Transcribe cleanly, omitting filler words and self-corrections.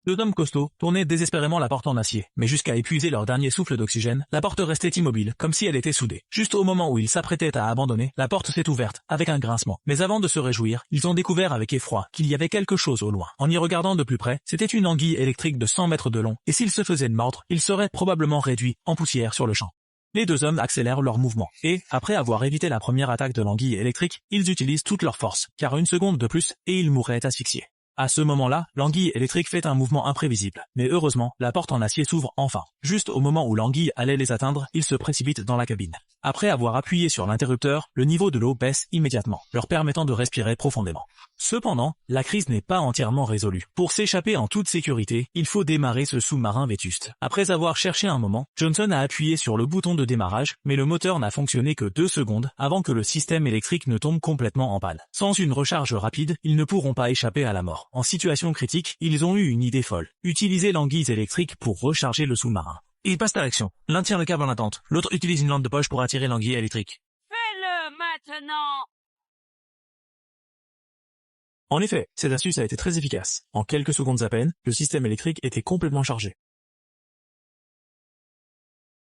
Deux hommes costauds tournaient désespérément la porte en acier, mais jusqu'à épuiser leur dernier souffle d'oxygène, la porte restait immobile, comme si elle était soudée. Juste au moment où ils s'apprêtaient à abandonner, la porte s'est ouverte, avec un grincement. Mais avant de se réjouir, ils ont découvert avec effroi qu'il y avait quelque chose au loin. En y regardant de plus près, c'était une anguille électrique de 100 mètres de long, et s'il se faisait mordre, il serait probablement réduit en poussière sur le champ. Les deux hommes accélèrent leur mouvement, et, après avoir évité la première attaque de l'anguille électrique, ils utilisent toute leur force, car une seconde de plus, et ils mourraient asphyxiés. À ce moment-là, l'anguille électrique fait un mouvement imprévisible, mais heureusement, la porte en acier s'ouvre enfin. Juste au moment où l'anguille allait les atteindre, ils se précipitent dans la cabine. Après avoir appuyé sur l'interrupteur, le niveau de l'eau baisse immédiatement, leur permettant de respirer profondément. Cependant, la crise n'est pas entièrement résolue. Pour s'échapper en toute sécurité, il faut démarrer ce sous-marin vétuste. Après avoir cherché un moment, Johnson a appuyé sur le bouton de démarrage, mais le moteur n'a fonctionné que 2 secondes avant que le système électrique ne tombe complètement en panne. Sans une recharge rapide, ils ne pourront pas échapper à la mort. En situation critique, ils ont eu une idée folle. Utiliser l'anguille électrique pour recharger le sous-marin. Ils passent à l'action. L'un tire le câble en attente, l'autre utilise une lampe de poche pour attirer l'anguille électrique. Fais-le maintenant! En effet, cette astuce a été très efficace. En quelques secondes à peine, le système électrique était complètement chargé.